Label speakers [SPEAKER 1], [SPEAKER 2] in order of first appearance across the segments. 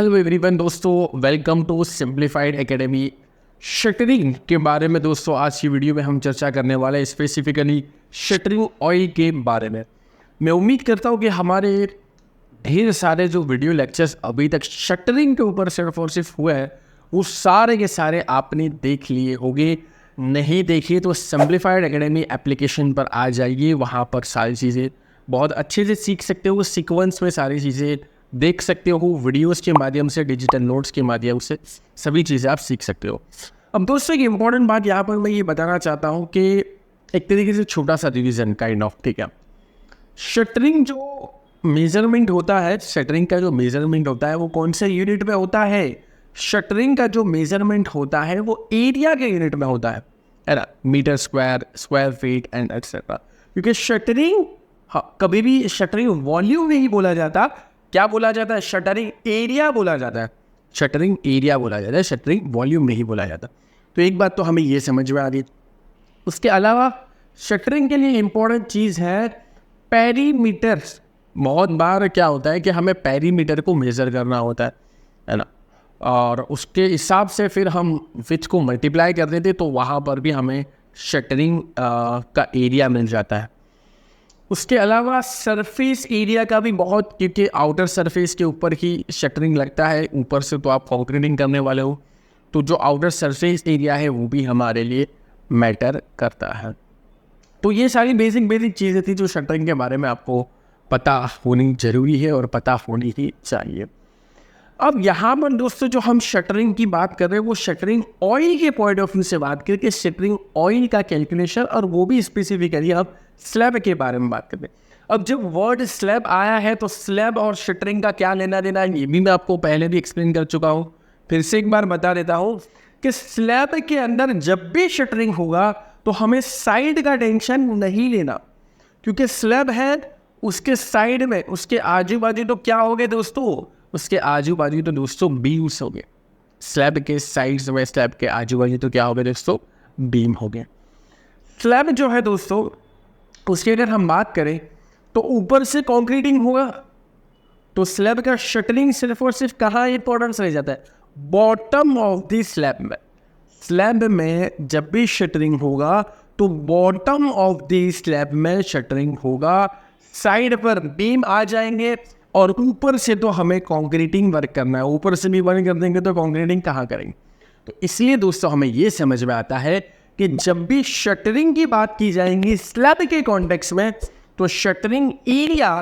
[SPEAKER 1] Hello everyone दोस्तों, welcome to simplified academy. Shuttering के बारे में दोस्तों आज की वीडियो में हम चर्चा करने वाले हैं, स्पेसिफिकली शटरिंग ऑयल के बारे में। मैं उम्मीद करता हूँ कि हमारे ढेर सारे जो वीडियो लेक्चर्स अभी तक शटरिंग के ऊपर सिर्फ और सिर्फ हुए हैं वो सारे के सारे आपने देख लिए होंगे। नहीं देखिए तो सिंप्लीफाइड एकेडमी एप्लीकेशन पर आ जाइए, वहाँ पर सारी चीज़ें बहुत अच्छे से सीख सकते हो। सीक्वेंस में सारी चीज़ें देख सकते हो, वीडियोस के माध्यम से, डिजिटल नोट्स के माध्यम से सभी चीज़ें आप सीख सकते हो। अब दोस्तों एक इम्पॉर्टेंट बात यहाँ पर मैं ये बताना चाहता हूँ कि एक तरीके से छोटा सा रिवीजन काइंड ऑफ, ठीक है। शटरिंग जो मेजरमेंट होता है, शटरिंग का जो मेजरमेंट होता है वो कौन से यूनिट में होता है? शटरिंग का जो मेजरमेंट होता है वो एरिया के यूनिट में होता है ना, metre square, square feet and etcetera. क्योंकि शटरिंग कभी भी शटरिंग वॉल्यूम नहीं बोला जाता, क्या बोला जाता है? शटरिंग एरिया बोला जाता है। शटरिंग एरिया बोला जाता है, शटरिंग वॉल्यूम नहीं बोला जाता। तो एक बात तो हमें ये समझ में आ गई। उसके अलावा शटरिंग के लिए इम्पोर्टेंट चीज़ है पेरीमीटर। बहुत बार क्या होता है कि हमें पेरीमीटर को मेज़र करना होता है ना, और उसके हिसाब से फिर हम विच को मल्टीप्लाई कर देते तो वहाँ पर भी हमें शटरिंग का एरिया मिल जाता है। उसके अलावा सरफेस एरिया का भी बहुत, क्योंकि आउटर सरफेस के ऊपर ही शटरिंग लगता है, ऊपर से तो आप कंक्रीटिंग करने वाले हो, तो जो आउटर सरफेस एरिया है वो भी हमारे लिए मैटर करता है। तो ये सारी बेसिक चीज़ें थी जो शटरिंग के बारे में आपको पता होनी ज़रूरी है और पता होनी ही चाहिए। अब यहाँ पर दोस्तों जो हम शटरिंग की बात कर रहे हैं वो शटरिंग ऑयल के पॉइंट ऑफ व्यू से बात करके शटरिंग ऑयल का कैलकुलेशन, और वो भी स्पेसिफिकली हम स्लैब के बारे में बात करते हैं। अब जब वर्ड स्लैब आया है तो स्लैब और शटरिंग का क्या लेना देना है ये भी मैं आपको पहले भी एक्सप्लेन कर चुका हूँ, फिर से एक बार बता देता हूँ कि स्लैब के अंदर जब भी शटरिंग होगा तो हमें साइड का टेंशन नहीं लेना, क्योंकि स्लैब है उसके साइड में, उसके आजू बाजू तो क्या हो गए दोस्तों? उसके आजू बाजू तो दोस्तों बीम्स हो गए। स्लैब के साइड्स में, स्लैब के आजू बाजू तो क्या हो गए दोस्तों? बीम हो गए। स्लैब जो है दोस्तों उसकी अगर हम बात करें तो ऊपर से कंक्रीटिंग होगा, तो स्लैब का शटरिंग सिर्फ और सिर्फ कहाँ इंपॉर्टेंस रह जाता है? बॉटम ऑफ द स्लैब में। स्लैब में जब भी शटरिंग होगा तो बॉटम ऑफ द स्लैब में शटरिंग होगा, साइड पर बीम आ जाएंगे, और ऊपर से तो हमें कंक्रीटिंग वर्क करना है। ऊपर से भी वर्क कर देंगे तो कंक्रीटिंग कहाँ करेंगे? तो इसलिए दोस्तों हमें ये समझ में आता है कि जब भी शटरिंग की बात की जाएगी स्लैब के कॉन्टेक्स्ट में तो shuttering area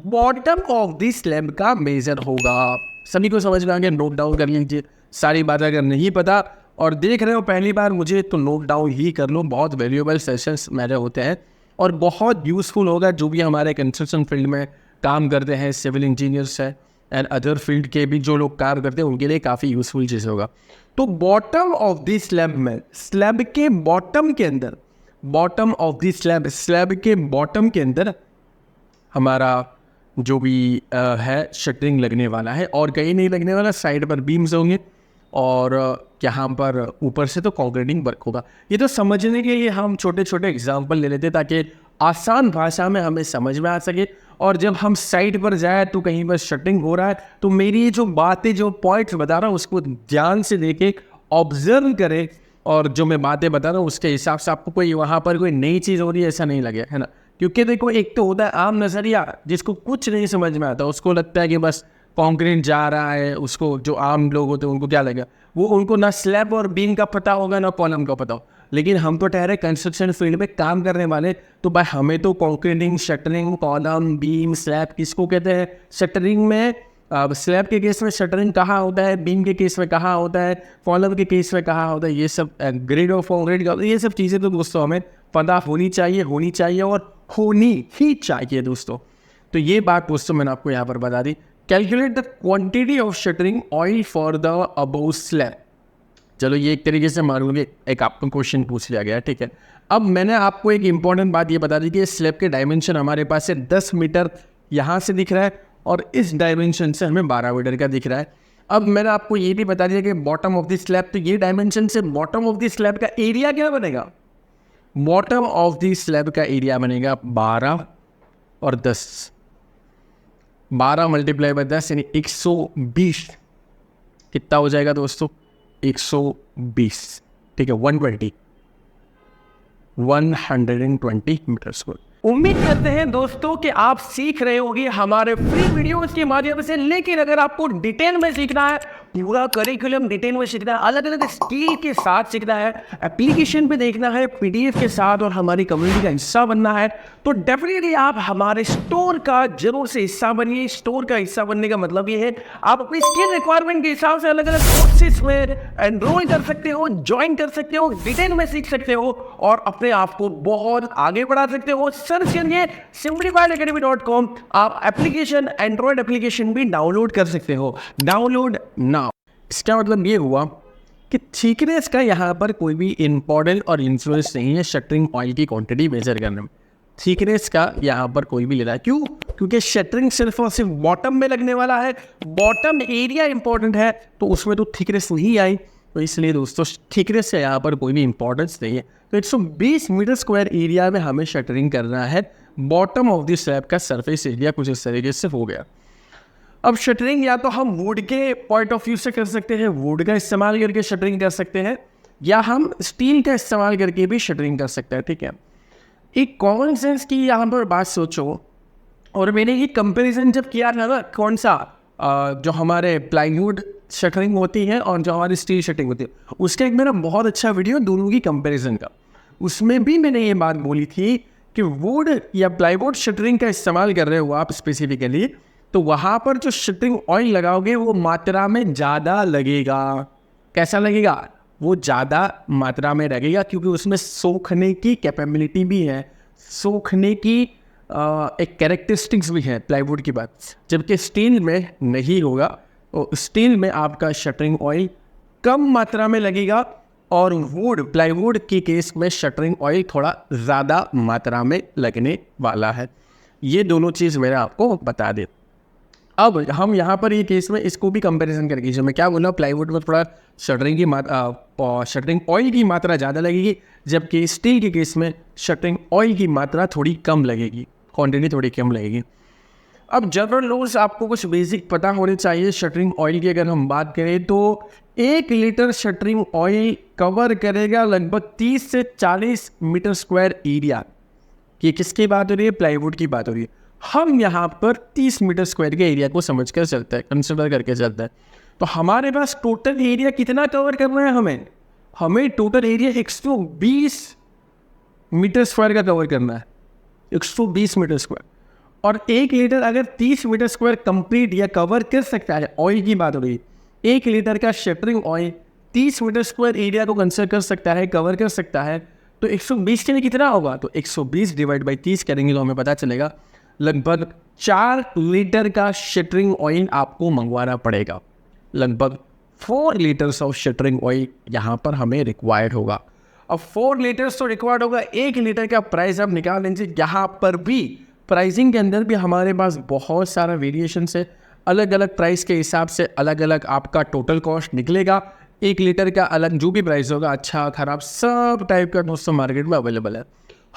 [SPEAKER 1] bottom of the slab का मेजर होगा। सभी को समझ में आ गया? नोट डाउन कर लीजिए सारी बातें। अगर नहीं पता और देख रहे हो पहली बार मुझे तो नोट डाउन ही कर लो। बहुत वैल्यूएबल सेशंस मेरे होते हैं और बहुत यूज़फुल होगा जो भी हमारे कंस्ट्रक्शन फील्ड में काम करते हैं, सिविल इंजीनियर्स हैं एंड अदर फील्ड के भी जो लोग कार्य करते हैं उनके लिए काफ़ी यूज़फुल चीज़ होगा। तो बॉटम ऑफ द स्लैब में, स्लैब के बॉटम के अंदर, bottom of the slab, slab के बॉटम के अंदर हमारा जो भी है शटरिंग लगने वाला है, और कहीं नहीं लगने वाला, साइड पर बीम्स होंगे और यहाँ पर ऊपर से तो कंक्रीटिंग वर्क होगा। ये तो समझने के लिए हम छोटे छोटे एग्जाम्पल ले लेते ताकि आसान भाषा में हमें समझ में आ सके, और जब हम साइड पर जाए तो कहीं पर शटरिंग हो रहा है तो मेरी ये जो बातें, जो पॉइंट्स बता रहा हूँ उसको ध्यान से देखे, ऑब्जर्व करें, और जो मैं बातें बता रहा हूँ उसके हिसाब से आपको कोई वहाँ पर कोई नई चीज़ हो रही है ऐसा नहीं लगे, है ना। क्योंकि देखो एक तो होता है आम नज़रिया, जिसको कुछ नहीं समझ में आता, उसको लगता है कि बस कंक्रीट जा रहा है, उसको जो आम लोग होते हैं उनको क्या लगेगा, वो उनको ना स्लैब और बीम का पता होगा ना कॉलम का पता हो। लेकिन हम तो ठहरे कंस्ट्रक्शन फील्ड में काम करने वाले, तो भाई हमें तो concreting, shuttering, column, beam, slab किसको कहते हैं? शटरिंग में स्लैब के केस में शटरिंग कहाँ होता है, बीम के केस में कहाँ होता है, कॉलम के केस में कहाँ होता है, ये सब ग्रिड ऑफ कंक्रीट, ये सब चीज़ें तो दोस्तों हमें पता होनी चाहिए और होनी ही चाहिए दोस्तों। तो ये बात दोस्तों मैंने आपको यहाँ पर बता दी। Calculate the quantity of shuttering oil for the above slab. चलो ये एक तरीके से मान लो एक आपको क्वेश्चन पूछ लिया गया, ठीक है। अब मैंने आपको एक इंपॉर्टेंट बात ये बता दी कि स्लैब के डायमेंशन हमारे पास है 10 मीटर यहाँ से दिख रहा है, और इस डायमेंशन से हमें 12 मीटर का दिख रहा है। अब मैंने आपको ये भी बता दिया कि बॉटम ऑफ द स्लैब, तो ये डायमेंशन से बॉटम ऑफ द स्लैब का एरिया क्या बनेगा? बॉटम ऑफ द स्लैब का एरिया बनेगा 12 और 10, 12 × 10 यानी 120 कितना हो जाएगा दोस्तों? 120, ठीक है, 120 मीटर स्क्वायर। उम्मीद करते हैं दोस्तों कि आप सीख रहे होंगे हमारे फ्री वीडियोस के माध्यम से, लेकिन अगर आपको डिटेल में सीखना है, पूरा करिकुलम डिटेल में सीखना है, अलग अलग स्किल के साथ सीखना है, एप्लीकेशन पे देखना है, पीडीएफ के साथ और हमारी कम्युनिटी का हिस्सा बनना है, तो डेफिनेटली आप हमारे स्टोर का जरूर से हिस्सा बनिए। स्टोर का हिस्सा बनने का मतलब ये है आप अपनी स्किल रिक्वायरमेंट के हिसाब से अलग अलग कोर्सेज में एनरोल कर सकते हो, ज्वाइन कर सकते हो, डिटेल में सीख सकते हो और अपने आप को बहुत आगे बढ़ा सकते हो। सर्च करिए simplifiedacademy.com। आप एप्लीकेशन, एंड्रॉइड एप्लीकेशन भी डाउनलोड कर सकते हो। Download now. इसका मतलब ये हुआ कि थिकनेस का यहाँ पर कोई भी इंपॉर्टेंट और इन्फ्लुएंस नहीं है शटरिंग ऑयल की क्वांटिटी मेजर करने में। थिकनेस का यहाँ पर कोई भी लेना है, क्यों? क्योंकि शटरिंग सिर्फ और सिर्फ बॉटम में लगने वाला है, बॉटम एरिया इंपॉर्टेंट है, तो उसमें तो थिकनेस नहीं आई, तो इसलिए दोस्तों थिकनेस का यहाँ पर कोई भी इंपॉर्टेंस नहीं है। तो 120 मीटर स्क्वायर एरिया में हमें शटरिंग करना है। बॉटम ऑफ द स्लैब का सरफेस एरिया कुछ इस तरीके से हो गया। अब शटरिंग या तो हम वुड के पॉइंट ऑफ व्यू से कर सकते हैं, वुड का इस्तेमाल करके शटरिंग कर सकते हैं, या हम स्टील का इस्तेमाल करके भी शटरिंग कर सकते हैं, ठीक है। एक कॉमन सेंस की यहाँ पर बात सोचो, और मैंने ये कंपैरिजन जब किया था ना, कौन सा जो हमारे प्लाईवुड शटरिंग होती है और जो हमारी स्टील शटरिंग होती है, उसका एक मेरा बहुत अच्छा वीडियो दोनों की कंपैरिजन का, उसमें भी मैंने ये बात बोली थी कि वुड या प्लाईवुड शटरिंग का इस्तेमाल कर रहे हो आप स्पेसिफिकली, तो वहाँ पर जो शटरिंग ऑयल लगाओगे वो मात्रा में ज़्यादा लगेगा। कैसा लगेगा? वो ज़्यादा मात्रा में लगेगा, क्योंकि उसमें सोखने की कैपेबिलिटी भी है, सोखने की एक कैरेक्टरिस्टिक्स भी है प्लाईवुड की बात, जबकि स्टील में नहीं होगा। तो स्टील में आपका शटरिंग ऑयल कम मात्रा में लगेगा और वुड, प्लाईवुड की केस में शटरिंग ऑयल थोड़ा ज़्यादा मात्रा में लगने वाला है। ये दोनों चीज़ मैंने आपको बता दी। अब हम यहाँ पर ये केस में इसको भी कंपैरिजन करके, जो मैं क्या बोला, प्लाईवुड में थोड़ा शटरिंग ऑयल की मात्रा ज़्यादा लगेगी, जबकि स्टील के केस में शटरिंग ऑयल की मात्रा थोड़ी कम लगेगी, क्वांटिटी थोड़ी कम लगेगी। अब जनरल नॉलेज आपको कुछ बेसिक पता होने चाहिए शटरिंग ऑयल की। अगर हम बात करें तो 1 लीटर शटरिंग ऑयल कवर करेगा लगभग 30 से 40 मीटर स्क्वायर एरिया। ये किसकी बात हो रही है? प्लाईवुड की बात हो रही है। हम यहाँ पर 30 मीटर स्क्वायर के एरिया को समझ कर चलते हैं, कंसिडर करके चलते हैं। तो हमारे पास टोटल एरिया कितना कवर करना है? हमें टोटल एरिया 120 मीटर स्क्वायर का कवर करना है, 120 मीटर स्क्वायर। और 1 लीटर अगर 30 मीटर स्क्वायर कंप्लीट या कवर कर सकता है, ऑयल की बात हो रही है, 1 लीटर का shuttering oil 30 metre square area को कंसिडर कर सकता है, कवर कर सकता है, तो 120 के लिए कितना होगा? तो 120 डिवाइड बाई 30 करेंगे तो हमें पता चलेगा लगभग 4 लीटर का शटरिंग ऑयल आपको मंगवाना पड़ेगा। लगभग 4 लीटर्स ऑफ शटरिंग ऑयल यहाँ पर हमें रिक्वायर्ड होगा। अब 4 लीटर्स तो रिक्वायर्ड होगा, 1 लीटर का प्राइस आप निकाल लीजिए। यहाँ पर भी प्राइसिंग के अंदर भी हमारे पास बहुत सारा वेरिएशन है, अलग अलग प्राइस के हिसाब से अलग अलग आपका टोटल कॉस्ट निकलेगा। 1 लीटर का अलग जो भी प्राइस होगा, अच्छा खराब सब टाइप का दोस्तों मार्केट में अवेलेबल है।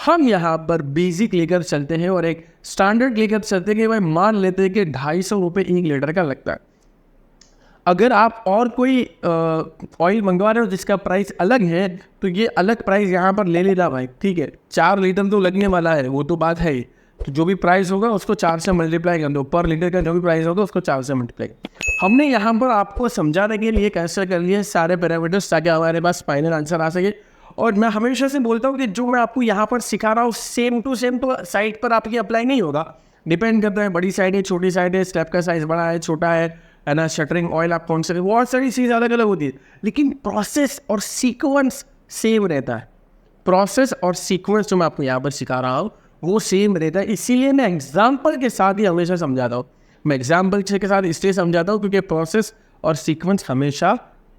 [SPEAKER 1] हम यहाँ पर बेसिक लेकर चलते हैं और एक स्टैंडर्ड लेकर चलते हैं कि भाई मान लेते हैं कि 250 रुपये 1 लीटर का लगता है। अगर आप और कोई ऑयल मंगवा रहे हो जिसका प्राइस अलग है, तो ये अलग प्राइस यहाँ पर ले लेना भाई, ठीक है। 4 लीटर तो लगने वाला है, वो तो बात है ही। तो जो भी प्राइस होगा उसको 4 से मल्टीप्लाई कर दो, पर लीटर का जो भी प्राइस होगा उसको 4 से मल्टीप्लाई। हमने यहाँ पर आपको समझाने के लिए कैसे कर लिए सारे पैरामीटर्स, ताकि हमारे पास फाइनल आंसर आ सके। और मैं हमेशा से बोलता हूँ कि जो मैं आपको यहाँ पर सिखा रहा हूँ सेम टू सेम तो साइट पर आपकी अप्लाई नहीं होगा, डिपेंड करता है बड़ी साइड है, छोटी साइड है, स्टेप का साइज़ बड़ा है, छोटा है ना, शटरिंग ऑयल आप कौन से, बहुत सारी चीज़ अलग अलग होती है, लेकिन प्रोसेस और सीक्वेंस सेम रहता है। प्रोसेस और सीक्वेंस जो मैं आपको यहाँ पर सिखा रहा हूँ वो सेम रहता है। इसीलिए मैं एग्जाम्पल के साथ ही हमेशा समझाता हूँ। मैं एग्जाम्पल के साथ इसलिए समझाता हूँ क्योंकि प्रोसेस और सीक्वेंस हमेशा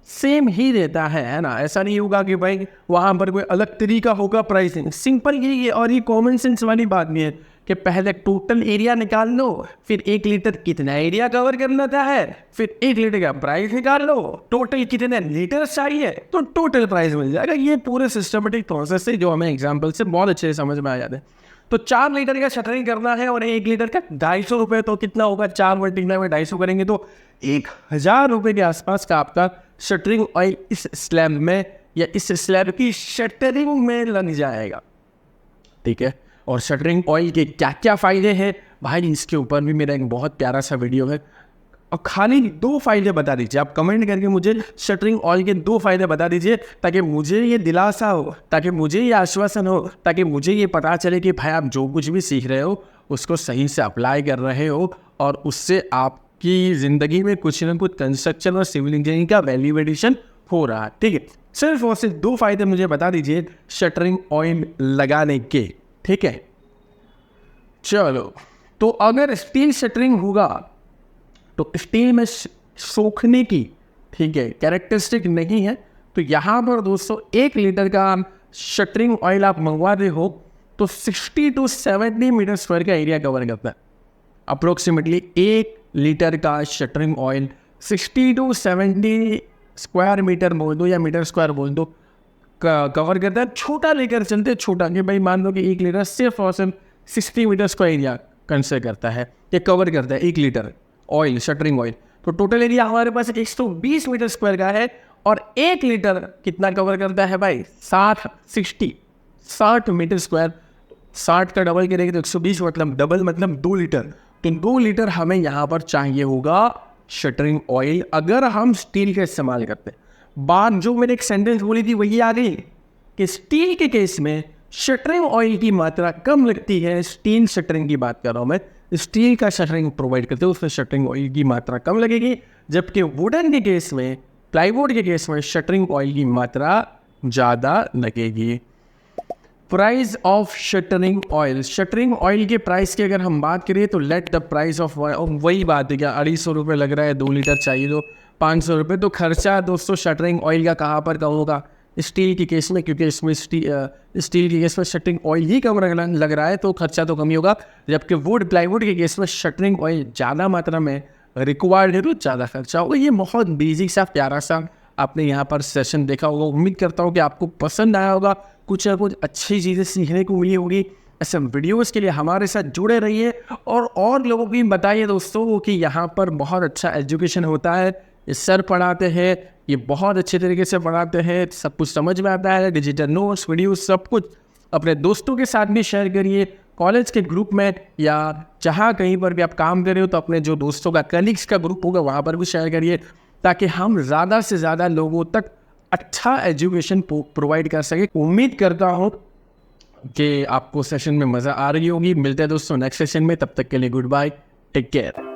[SPEAKER 1] सेम ही रहता है ना। ऐसा नहीं होगा कि भाई वहाँ पर कोई अलग तरीका होगा प्राइसिंग। सिंपल यही है, और ये कॉमन सेंस वाली बात नहीं है कि पहले टोटल एरिया निकाल लो, फिर 1 लीटर कितना एरिया कवर करना है, फिर 1 लीटर का प्राइस निकाल लो, टोटल कितने लीटर चाहिए तो टोटल प्राइस मिल जाएगा। ये पूरे सिस्टमेटिक प्रोसेस है जो हमें एग्जाम्पल से बहुत अच्छे से समझ में आ जाते हैं। तो 4 लीटर का शटरिंग करना है और 1 लीटर का 250 रुपये, तो कितना होगा 4 मल्टीप्लाई में 250 करेंगे तो 1000 रुपये के आसपास का आपका शटरिंग ऑयल इस स्लैब में या इस स्लैब की शटरिंग में लग जाएगा। ठीक है, और शटरिंग ऑयल के क्या क्या फ़ायदे हैं भाई, इसके ऊपर भी मेरा एक बहुत प्यारा सा वीडियो है। और खाली 2 फ़ायदे बता दीजिए, आप कमेंट करके मुझे शटरिंग ऑयल के 2 फ़ायदे बता दीजिए, ताकि मुझे ये दिलासा हो, ताकि मुझे ये आश्वासन हो, ताकि मुझे ये पता चले कि भाई आप जो कुछ भी सीख रहे हो उसको सही से अप्लाई कर रहे हो और उससे आपकी ज़िंदगी में कुछ ना कुछ कंस्ट्रक्शन और सिविल इंजीनियरिंग का वैल्यू एडिशन हो रहा है। ठीक है, सिर्फ और सिर्फ 2 फ़ायदे मुझे बता दीजिए शटरिंग ऑयल लगाने के। ठीक है, चलो, तो अगर स्टील शटरिंग होगा तो स्टील में सूखने की, ठीक है, कैरेक्टरिस्टिक नहीं है, तो यहाँ पर दोस्तों 1 लीटर का शटरिंग ऑयल आप मंगवाते हो तो 60 to 70 मीटर स्क्वायर का एरिया कवर करता है। अप्रोक्सीमेटली 1 लीटर का shuttering oil 60 to 70 square metre बोल दो या मीटर स्क्वायर बोल दो कवर करता है। छोटा लेकर चलते, छोटा कि भाई मान लो कि 1 लीटर सिर्फ और सिर्फ 60 मीटर स्क्वायर एरिया कंसिडर करता है, ये कवर करता है 1 लीटर ऑयल, शटरिंग ऑयल। तो टोटल एरिया हमारे पास 120 मीटर स्क्वायर का है और 1 लीटर कितना कवर करता है भाई, 60 मीटर स्क्वायर। 60 का डबल करेंगे तो 120, मतलब डबल मतलब 2 लीटर। तो 2 लीटर हमें यहाँ पर चाहिए होगा शटरिंग ऑयल, अगर हम स्टील का इस्तेमाल करते हैं। बात जो मैंने एक सेंटेंस बोली थी वही आ गई कि स्टील के केस में शटरिंग ऑयल की मात्रा कम लगती है। स्टील शटरिंग की बात कर रहा हूँ मैं, स्टील का शटरिंग प्रोवाइड करते हैं उसमें शटरिंग ऑयल की मात्रा कम लगेगी, जबकि वुडन के केस में, प्लाईवुड के केस में शटरिंग ऑयल की मात्रा ज़्यादा लगेगी। Price of shuttering oil, shuttering oil के प्राइस की अगर हम बात करें तो लेट द प्राइस ऑफ, वही बात है क्या 250 रुपये लग रहा है, 2 लीटर चाहिए तो 500 रुपये। तो खर्चा दोस्तों शटरिंग ऑयल का कहाँ पर कम होगा, स्टील के केस में, क्योंकि इसमें स्टील के केस में शटरिंग ऑयल ही कम लग रहा है तो खर्चा तो कम ही होगा, जबकि वुड प्लाईवुड के केस में शटरिंग ऑयल ज़्यादा मात्रा में रिक्वायर्ड है तो ज़्यादा खर्चा होगा। ये बहुत बेसिक सा प्यारा सा आपने यहाँ पर सेशन देखा होगा। उम्मीद करता हूँ कि आपको पसंद आया होगा, कुछ ना कुछ अच्छी चीज़ें सीखने को मिली होगी। ऐसे वीडियोस के लिए हमारे साथ जुड़े रहिए और लोगों को भी बताइए दोस्तों कि यहाँ पर बहुत अच्छा एजुकेशन होता है। ये सर पढ़ाते हैं, ये बहुत अच्छे तरीके से पढ़ाते हैं, सब कुछ समझ में आता है, डिजिटल नोट्स, वीडियो, सब कुछ। अपने दोस्तों के साथ भी शेयर करिए, कॉलेज के ग्रुप में या जहाँ कहीं पर भी आप काम कर रहे हो तो अपने जो दोस्तों का, कलीग्स का ग्रुप होगा वहाँ पर भी शेयर करिए, ताकि हम ज़्यादा से ज़्यादा लोगों तक अच्छा एजुकेशन प्रोवाइड कर सके। उम्मीद करता हूँ कि आपको सेशन में मज़ा आ रही होगी। मिलते हैं दोस्तों नेक्स्ट सेशन में, तब तक के लिए गुड बाय, टेक केयर।